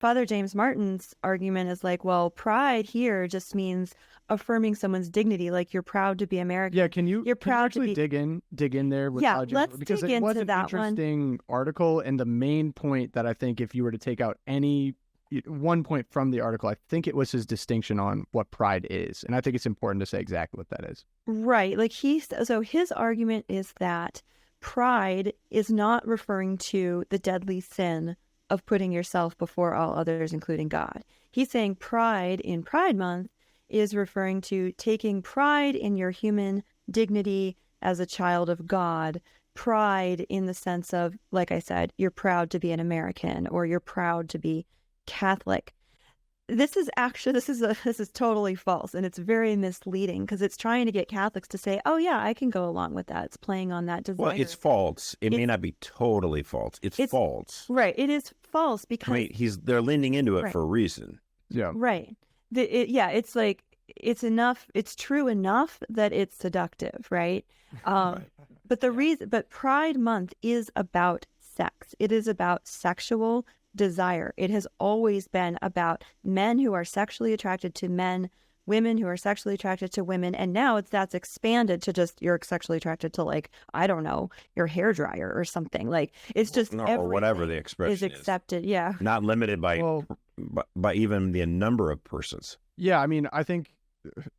Father James Martin's argument is like, well, pride here just means affirming someone's dignity, like you're proud to be American. Yeah, can you proud actually to be... dig in there with Yeah, let's because dig it was into an that one. interesting article, and the main point that I think if you were to take out any one point from the article, I think it was his distinction on what pride is, and I think it's important to say exactly what that is. Right, like so his argument is that pride is not referring to the deadly sin of putting yourself before all others, including God. He's saying pride in Pride Month is referring to taking pride in your human dignity as a child of God, pride in the sense of, like I said, you're proud to be an American or you're proud to be Catholic. This is totally false, and it's very misleading because it's trying to get Catholics to say, "Oh yeah, I can go along with that." It's playing on that desire. Well, it's false. It may not be totally false. It's false. Right. It is false because I mean, they're leaning into it for a reason. Yeah. Right. It's like it's enough. It's true enough that it's seductive, right? But Pride Month is about sex. It is about sexual desire. It has always been about men who are sexually attracted to men, women who are sexually attracted to women, and now that's expanded to just you're sexually attracted to, like, I don't know, your hairdryer or something. Like it's just or whatever the expression is accepted. Yeah, not limited by even the number of persons. Yeah, I mean, I think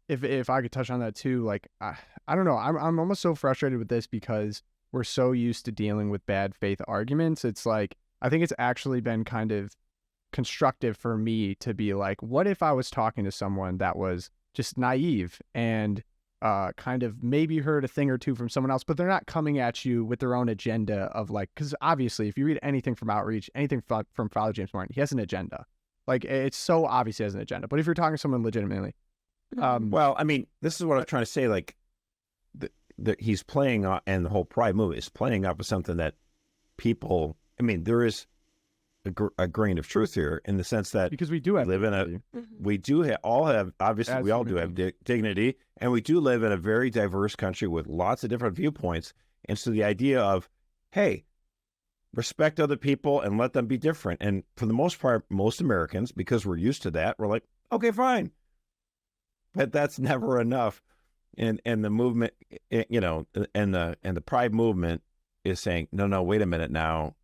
if I could touch on that too, like I don't know, I'm almost so frustrated with this because we're so used to dealing with bad faith arguments. It's like I think it's actually been kind of constructive for me to be like, what if I was talking to someone that was just naive and kind of maybe heard a thing or two from someone else, but they're not coming at you with their own agenda of like, because obviously if you read anything from Outreach, anything from Father James Martin, he has an agenda. Like it's so obvious he has an agenda. But if you're talking to someone legitimately, well, I mean, this is what I was trying to say. Like he's playing on, and the whole Pride movement is playing off of something that people. I mean, there is a grain of truth here in the sense that because we do have live dignity. we do all have obviously we all do have dignity, and we do live in a very diverse country with lots of different viewpoints. And so the idea of, hey, respect other people and let them be different. And for the most part, most Americans, because we're used to that, we're like, okay, fine. But that's never enough. And the movement, you know, and the Pride movement is saying, no, wait a minute now.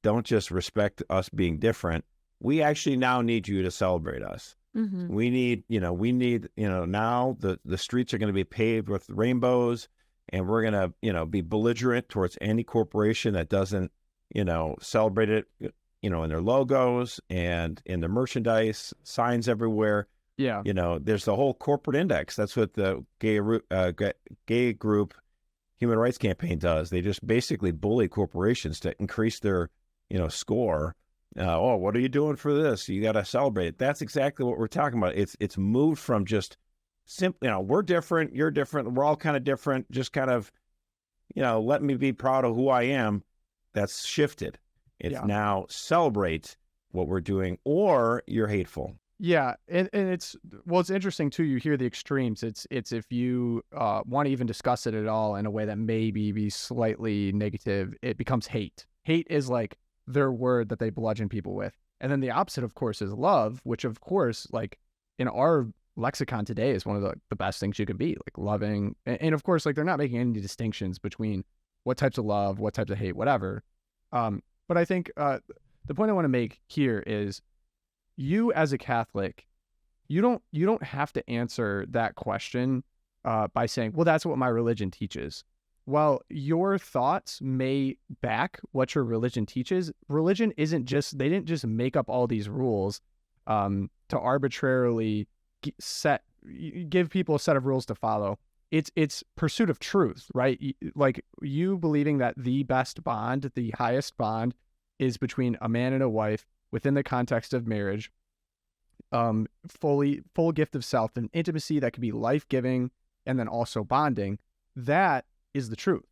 Don't just respect us being different. We actually now need you to celebrate us. Mm-hmm. We need, now the streets are going to be paved with rainbows, and we're going to, be belligerent towards any corporation that doesn't, celebrate it, in their logos and in the merchandise, signs everywhere. Yeah. There's the whole corporate index. That's what the gay group Human Rights Campaign does. They just basically bully corporations to increase their score. What are you doing for this? You got to celebrate it. That's exactly what we're talking about. It's moved from just simply, we're different, you're different, we're all kind of different, just kind of, let me be proud of who I am. That's shifted. It's now celebrate what we're doing, or you're hateful. Yeah, and it's interesting too. You hear the extremes. It's if you want to even discuss it at all in a way that maybe be slightly negative, it becomes hate. Hate is like their word that they bludgeon people with. And then the opposite, of course, is love, which of course, like in our lexicon today is one of the best things you can be, like loving. And of course, like they're not making any distinctions between what types of love, what types of hate, whatever. But I think the point I want to make here is you as a Catholic, you don't have to answer that question by saying, well, that's what my religion teaches. Well, your thoughts may back what your religion teaches. Religion they didn't just make up all these rules to arbitrarily give people a set of rules to follow. It's pursuit of truth, right? Like you believing that the best bond, the highest bond is between a man and a wife within the context of marriage, full gift of self and intimacy that could be life-giving and then also bonding. That is the truth.